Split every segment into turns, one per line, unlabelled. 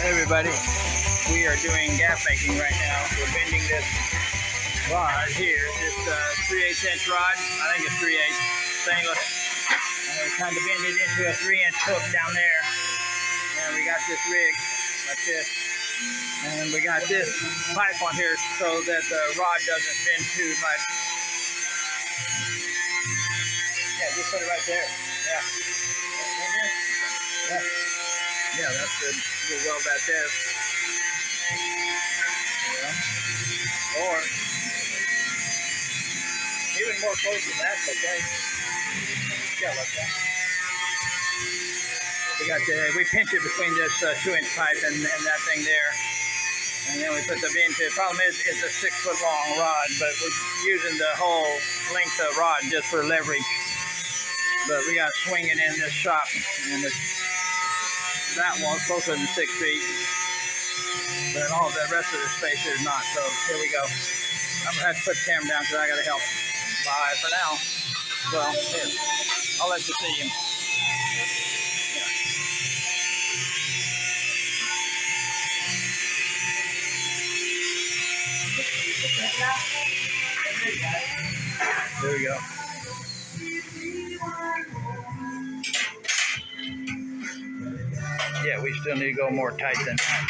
Hey everybody, we are doing gaff making right now. We're bending this rod here, this 3/8" rod. I think it's 3/8 stainless. And we're trying to bend it into a 3-inch hook down there. And we got this rig like this. And we got this pipe on here so that the rod doesn't bend too much. Yeah, just put it right there. Yeah. Yeah. Yeah, that's good. We'll weld that there. Yeah. Or even more close than that, okay? Yeah, like that. We pinch it between this 2-inch pipe and that thing there. And then we put the bend to it. Problem is, it's a 6-foot long rod, but we're using the whole length of rod just for leverage. But we got to swing it in this shop, and that one's closer than 6 feet. But all the rest of the space is not. So here we go. I'm gonna have to put the camera down because I gotta help. Bye for now. Well, here, I'll let you see him. Yeah. There we go. Yeah, we still need to go more tight than that.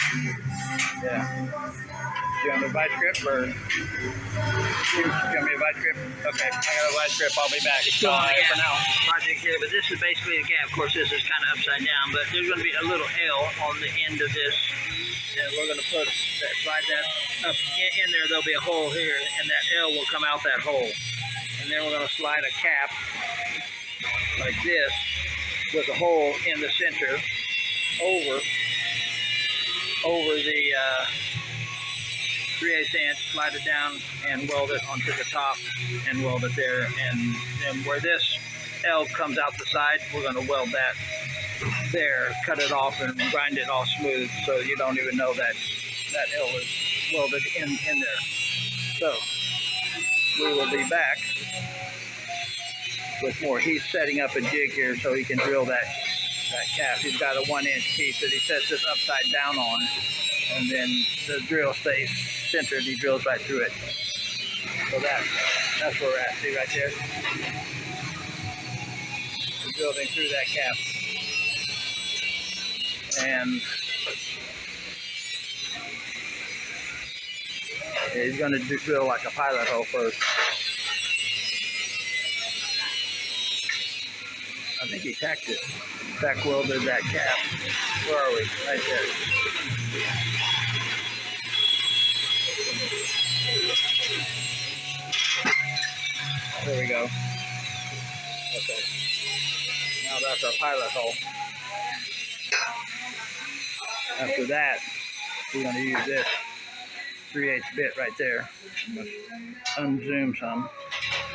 Yeah. Do you want a vice grip or? Do you want me a vice grip? Okay, I got a vice grip. I'll be back.
Still on the gaff project here, but this is basically a gaff. Of course, this is kind of upside down, but there's going to be a little L on the end of this. And we're going to slide that up in there. There'll be a hole here, and that L will come out that hole. And then we're going to slide a cap like this with a hole in the center over the 3/8", slide it down and weld it onto the top and weld it there. And then where this L comes out the side, we're going to weld that there, cut it off and grind it all smooth so you don't even know that that L is welded in there. So we will be back with more. He's setting up a jig here so he can drill that calf. He's got a 1-inch piece that he sets this upside down on, and then the drill stays centered. He drills right through it. So that's where we're at. See right there? We're drilling through that calf. And yeah, he's going to drill like a pilot hole first. I think he tacked it. Tack welded that cap. Where are we? Right there. There we go. Okay. Now that's our pilot hole. After that, we're going to use this 3/8 bit right there. Unzoom some.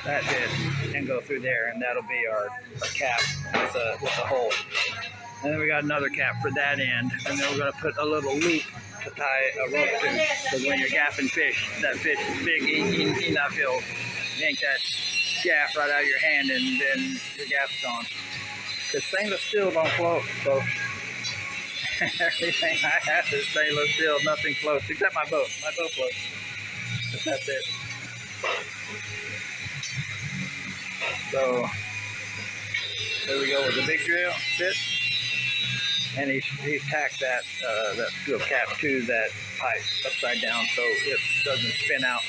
That bit and go through there, and that'll be our cap with a hole. And then we got another cap for that end, and then we're going to put a little loop to tie a rope to, because when you're gaffing fish, that fish is big, he not feel yank that gaff right out of your hand, and then your gaff's gone. Because stainless steel don't float, folks. Everything I have is stainless steel, nothing floats except my boat. My boat floats. But that's it. So there we go with the big drill bit, and he's tacked that steel cap to that pipe upside down so it doesn't spin out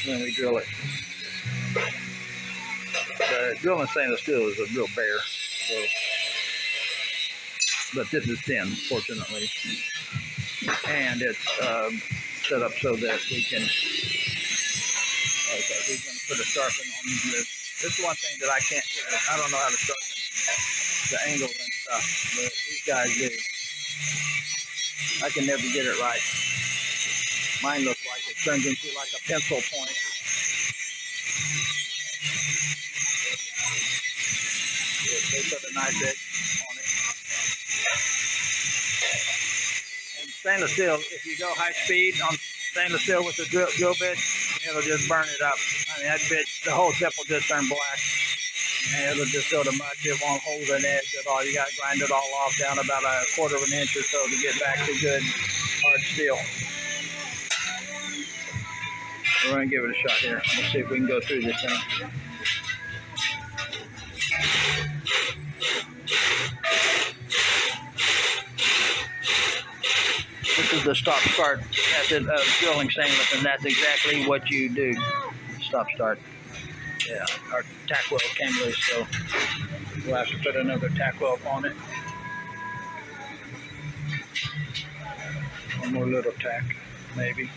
when we drill it. The drilling stainless steel is a real bear, so, but this is thin, fortunately, and it's set up so that we can. Okay, he's going to put a sharpen on this. This is one thing that I can't do. I don't know how to sharpen the angles and stuff, but these guys do. I can never get it right. Mine looks like it turns into like a pencil point. They put a nice edge on it. And stainless steel, if you go high speed on stainless steel with the drill bit, it'll just burn it up. I mean, that bit, the whole tip will just turn black. And it'll just go to much. It won't hold an edge at all. You got to grind it all off down about a 1/4 of an inch or so to get back to good hard steel. We're going to give it a shot here. Let's see if we can go through this thing. This is the stop-start method of drilling stainless, and that's exactly what you do. Stop-start. Yeah, our tack weld came loose, so we'll have to put another tack weld on it. One more little tack, maybe.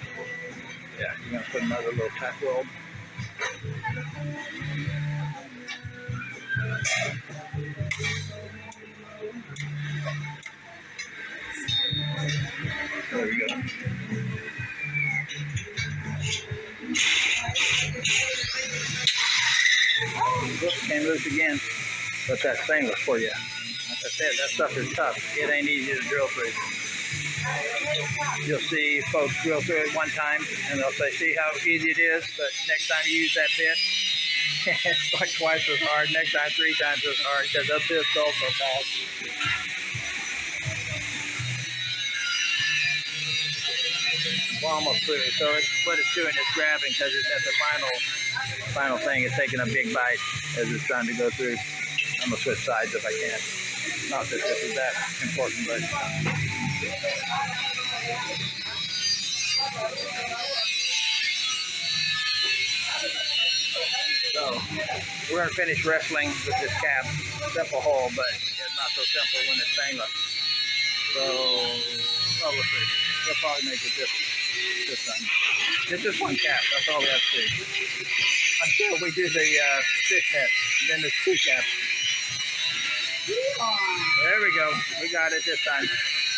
Yeah, you're going to put another little tack weld. There we go. Whoops, came loose again. But that's stainless for you. Like I said, that stuff is tough. It ain't easy to drill through. You'll see folks drill through it one time and they'll say, see how easy it is, but next time you use that bit, it's like twice as hard, next time 3 times as hard, because that bit's so fast. We're almost through. So what it's doing is grabbing, because it's at the final thing. It's taking a big bite as it's trying to go through. I'm going to switch sides if I can. Not that this is that important, but... So, we're going to finish wrestling with this cap. Simple hole, but it's not so simple when it's stainless. So, well, we'll see. We'll probably make it this time. It's just one cap. That's all we have to do. Until we do the fishnet. Then there's 2 caps. There we go. We got it this time.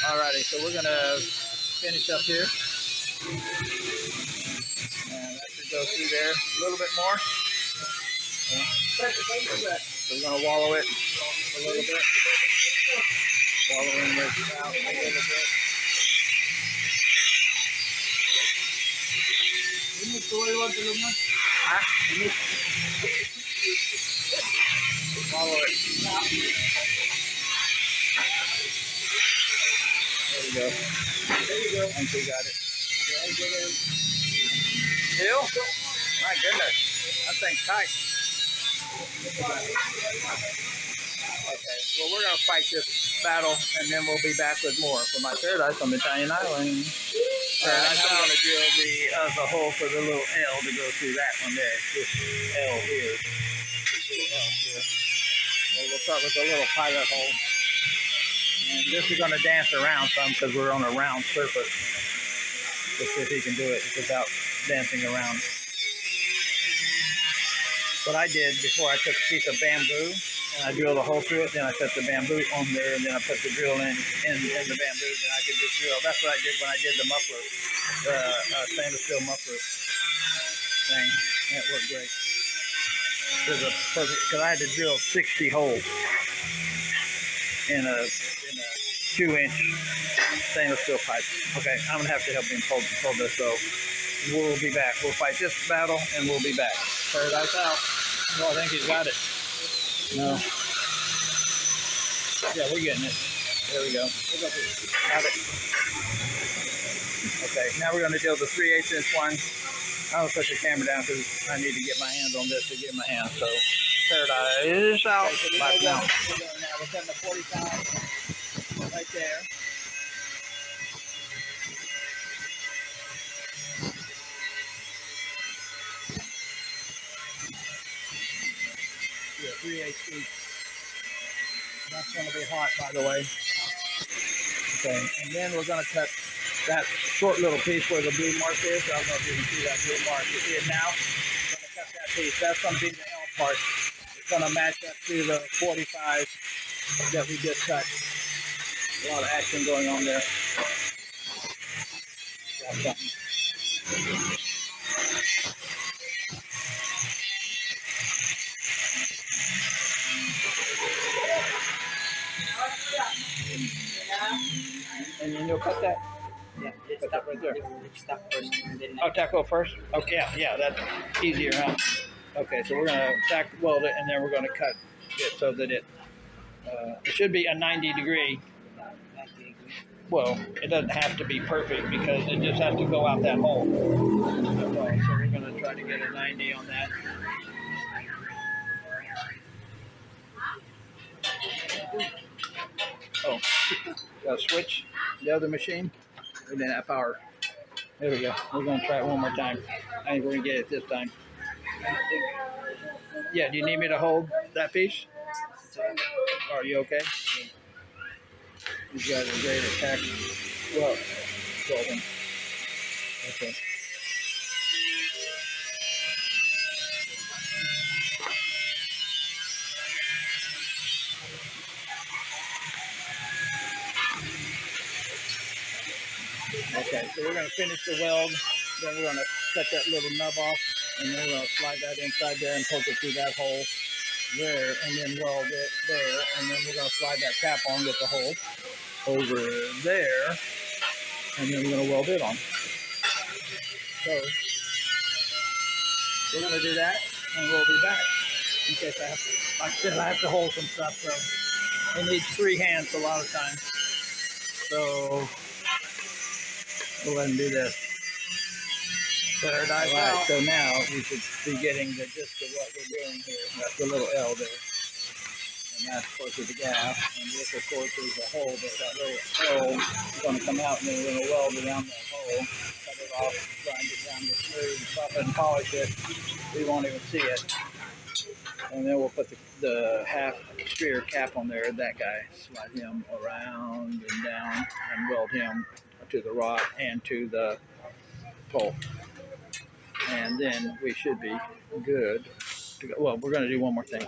Alrighty, so we're going to finish up here. And that should go through there a little bit more. So we're going to wallow it a little bit. Wallowing this out a little bit. Follow it. There we go. I think we got it. Still? My goodness. That thing's tight. Okay. Well, we're going to fight this battle, and then we'll be back with more for my Paradise on the Italian Island. Paradise, I'm going to drill the hole for the little L to go through that one there. This L here. This little L here. Well, we'll start with a little pilot hole. And this is going to dance around some because we're on a round surface. Let's see if he can do it without dancing around. What I did before, I took a piece of bamboo and I drilled a hole through it. Then I set the bamboo on there, and then I put the drill in the bamboo, and I could just drill. That's what I did when I did the muffler, the stainless steel muffler thing. That worked great. It was a perfect, because I had to drill 60 holes in a 2-inch stainless steel pipe. Okay, I'm gonna have to help him pull this. So we'll be back. We'll fight this battle, and we'll be back. Paradise out. Oh, I think he's got it. No. Yeah, we're getting it. There we go. Got it. Okay, now we're going to drill the 3/8 inch one. I'm going to put the camera down because I need to get my hands on this to get my hands. So, Paradise out. Back now. We're cutting the 45 right there. Yeah, 3/8 feet. That's going to be hot, by the way. Okay, and then we're going to cut that short little piece where the blue mark is. I don't know if you can see that blue mark. You see it now? We're going to cut that piece. That's going to be the L part. It's going to match up to the 45 that we just cut. A lot of action going on there. Got something. And then you'll cut that?
Yeah, let's
Cut that right there.
Let's stop first and then
Oh, tackle first? Okay, yeah, that's easier, huh? Okay, so we're gonna tack weld it, and then we're gonna cut it so that it should be a 90-degree. Well, it doesn't have to be perfect because it just has to go out that hole. That's all. So we're gonna try to get a 90 on that. Oh, gotta switch the other machine. We didn't have power. There we go. We're gonna try it one more time. I think we're gonna get it this time. Yeah, do you need me to hold that piece? Are you okay? These guys are great at tack. Well, welding. Okay. Okay, so we're going to finish the weld, then we're going to cut that little nub off, and then we're going to slide that inside there and poke it through that hole there, and then weld it there, and then we're going to slide that cap on with the hole over there, and then we're going to weld it on. So, we're going to do that, and we'll be back. In case I have to, like I said, I have to hold some stuff, so it needs 3 hands a lot of times. So, we'll let him do this. Paradise. All right, so now we should be getting the gist of what we're doing here. That's the little L there. And that's, of course, is the gaff. And this, of course, is the hole. But that little L is going to come out, and then we're going to weld around that hole, cut it off, grind it down to smooth, buff it, and polish it. We won't even see it. And then we'll put the half sphere cap on there. That guy, slide him around and down and weld him to the rod and to the pole. And then we should be good to go. Well, we're going to do one more thing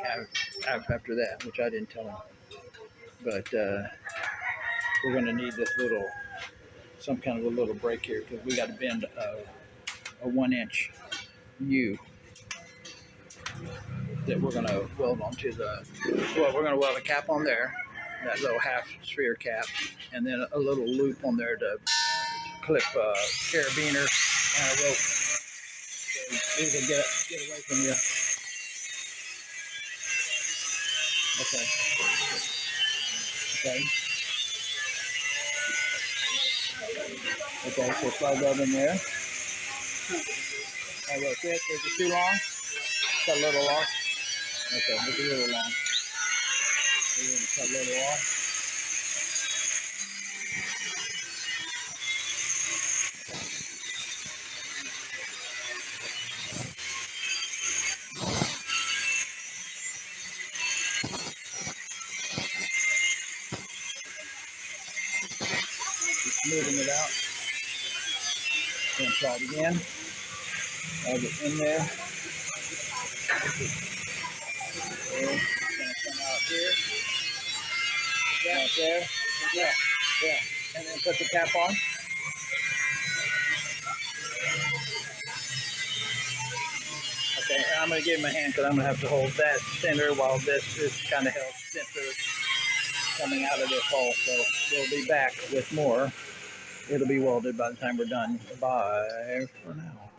after that, which I didn't tell him. But we're going to need this some kind of a little break here because we got to bend a 1-inch U that we're going to weld onto we're going to weld a cap on there, that little half sphere cap, and then a little loop on there to clip a carabiner and a rope. We can get away from you. Okay. Okay, so slide that in there. That will fit. Is it too long? Cut a little off. Okay, it's a little long. We're going to cut a little off. Moving it out. Then try it again. I'll get in there. Okay. It's going to come out here. Right there. Yeah. And then put the cap on. Okay, I'm going to give him a hand because I'm going to have to hold that center while this is kind of held center coming out of this hole. So we'll be back with more. It'll be welded by the time we're done. Bye for now.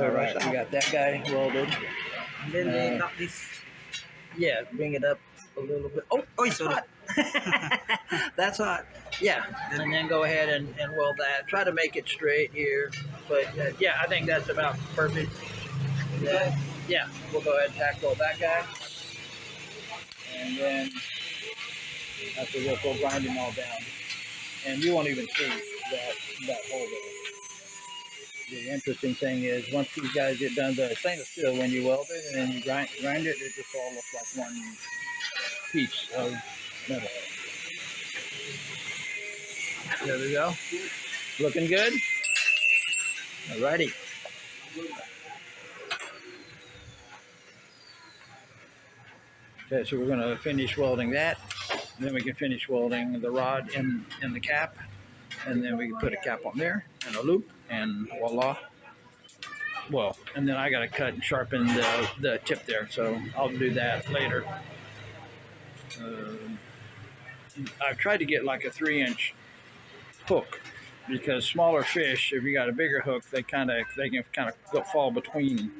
All right, we got that guy welded.
And then they knock this.
Yeah, bring it up a little bit. Oh, it's hot. That's hot. Yeah, and then go ahead and weld that. Try to make it straight here. But yeah, I think that's about perfect. Yeah, we'll go ahead and tackle that guy. And then after this, we'll grind him all down. And you won't even see that hole there. The interesting thing is once these guys get done, the stainless steel, when you weld it and then you grind it, it just all looks like one piece of metal. There we go. Looking good? Alrighty. Okay, so we're going to finish welding that. Then we can finish welding the rod in the cap. And then we can put a cap on there and a loop, and voila. Well, and then I got to cut and sharpen the tip there, so I'll do that later. I've tried to get like a 3-inch hook because smaller fish, if you got a bigger hook, they can kind of fall between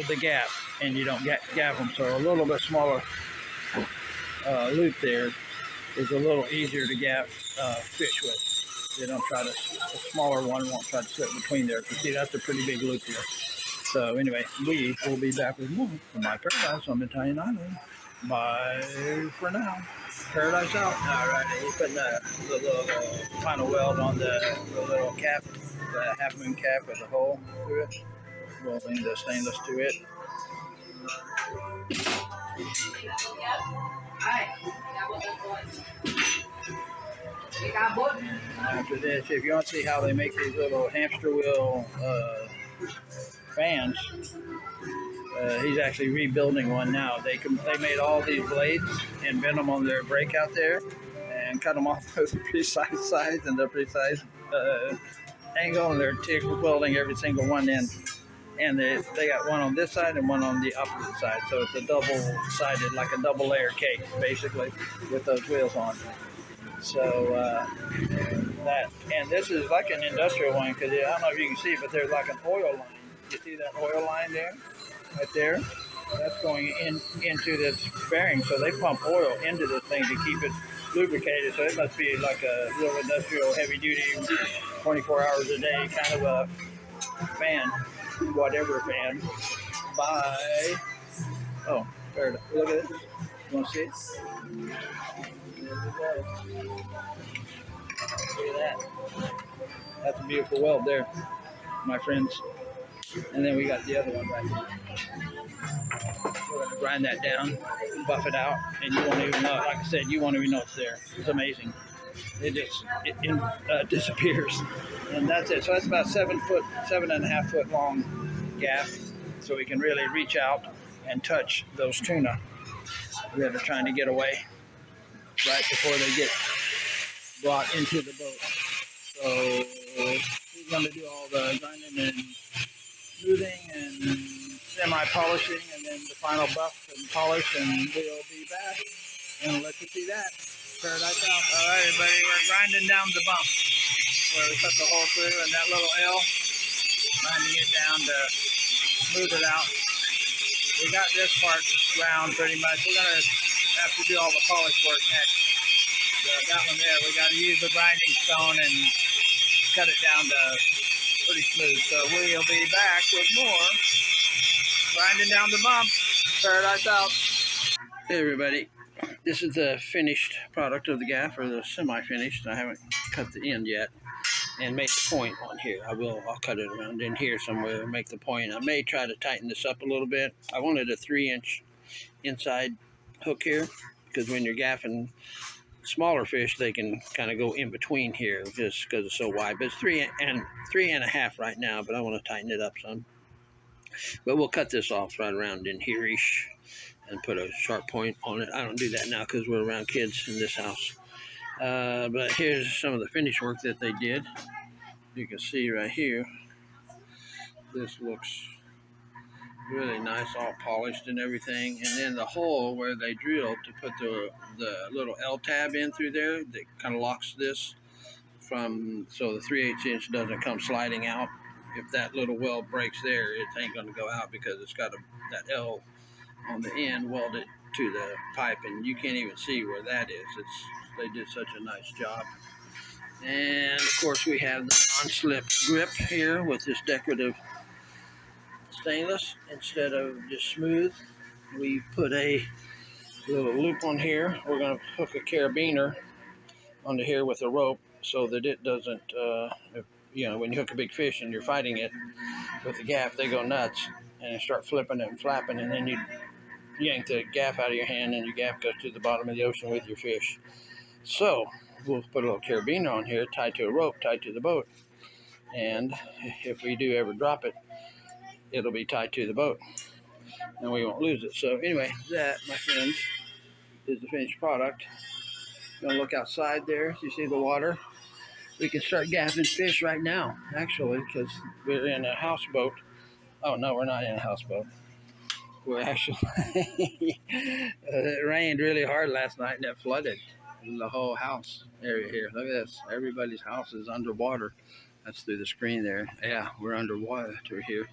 the gaff, and you don't gaff them. So a little bit smaller loop there is a little easier to gaff fish with. They don't try to, a smaller one won't try to slip between there. You see, that's a pretty big loop here. So anyway, we will be back with more from my Paradise on Italian Island. Bye for now. Paradise out. All right, he's putting the little final weld on the little cap, the half moon cap with a hole through it. Welding the stainless to it. After this, if you want to see how they make these little hamster wheel fans, he's actually rebuilding one now. They made all these blades and bent them on their brake out there and cut them off with a precise size and the precise angle, and they're TIG welding every single one in. And they got one on this side and one on the opposite side. So it's a double-sided, like a double layer cake, basically, with those wheels on. So and this is like an industrial one, because I don't know if you can see, but there's like an oil line. You see that oil line there? Right there? That's going into this bearing. So they pump oil into this thing to keep it lubricated. So it must be like a little industrial heavy-duty, 24 hours a day kind of a fan. Whatever fan. Bye. Oh, there. Look at this. You want to see it? There we go. Look at that. That's a beautiful weld there, my friends. And then we got the other one right here. We're going to grind that down, buff it out, and you won't even know. Like I said, you won't even know it's there. It's amazing. It just disappears, and that's it. So that's about 7.5 foot long gaff, so we can really reach out and touch those tuna that are trying to get away right before they get brought into the boat. So he's going to do all the grinding and smoothing and semi-polishing, and then the final buff and polish, and we'll be back and let you see that. Paradise out. All right, everybody, we're grinding down the bump where we cut the hole through, and that little L, grinding it down to smooth it out. We got this part round pretty much. We're gonna have to do all the polish work next. So that one there, we got to use the grinding stone and cut it down to pretty smooth. So we'll be back with more grinding down the bump. Paradise out. Hey, everybody. This is the finished product of the gaff, or the semi-finished. I haven't cut the end yet and made the point on here. I'll cut it around in here somewhere and make the point. I may try to tighten this up a little bit. I wanted a 3-inch inside hook here, because when you're gaffing smaller fish, they can kind of go in between here just because it's so wide. But it's 3.5 right now, but I want to tighten it up some. But we'll cut this off right around in here-ish and put a sharp point on it. I don't do that now because we're around kids in this house. But here's some of the finish work that they did. You can see right here, this looks really nice, all polished and everything. And then the hole where they drilled to put the little L tab in through there that kind of locks this from, so the 3/8 inch doesn't come sliding out. If that little weld breaks there, it ain't going to go out because it's got that L on the end welded to the pipe, and you can't even see where that is. They did such a nice job. And of course we have the non-slip grip here with this decorative stainless instead of just smooth. We put a little loop on here. We're going to hook a carabiner onto here with a rope so that it doesn't, when you hook a big fish and you're fighting it with the gaff, they go nuts and start flipping and flapping, and then you yank the gaff out of your hand and your gaff goes to the bottom of the ocean with your fish. So we'll put a little carabiner on here tied to a rope tied to the boat, and if we do ever drop it, it'll be tied to the boat and we won't lose it. So anyway, that, my friends, is the finished product. Gonna look outside there. You see the water? We can start gaffing fish right now, actually, because we're in a houseboat. Oh no, we're not in a houseboat. We're actually it rained really hard last night and it flooded the whole house area here. Look at this. Everybody's house is underwater. That's through the screen there. Yeah, we're underwater here.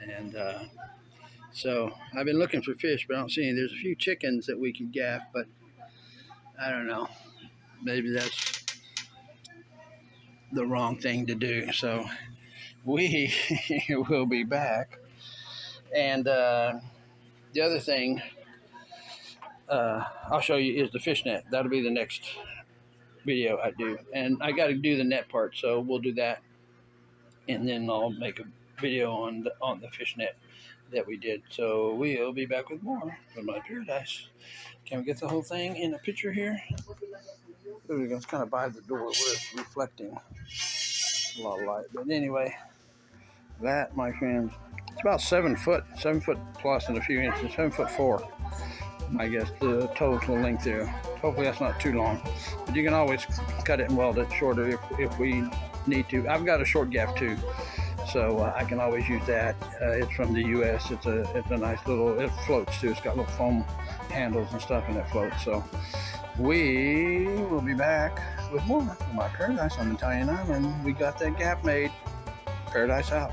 And So I've been looking for fish, but I don't see any. There's a few chickens that we could gaff, but I don't know. Maybe that's the wrong thing to do. So we will be back. And the other thing I'll show you is the fish net. That'll be the next video I do. And I got to do the net part, so we'll do that. And then I'll make a video on the fish net that we did. So we'll be back with more of my paradise. Can we get the whole thing in a picture here? It's kind of by the door where it's reflecting a lot of light. But anyway, that, my friends, it's about 7 foot plus and a few inches, 7'4". I guess the total length there. Hopefully that's not too long. But you can always cut it and weld it shorter if we need to. I've got a short gaff too, so I can always use that. It's from the U.S. It's a nice little. It floats too. It's got little foam handles and stuff, and it floats. So we will be back with more of my paradise on Italian Island. We got that gaff made. Paradise out.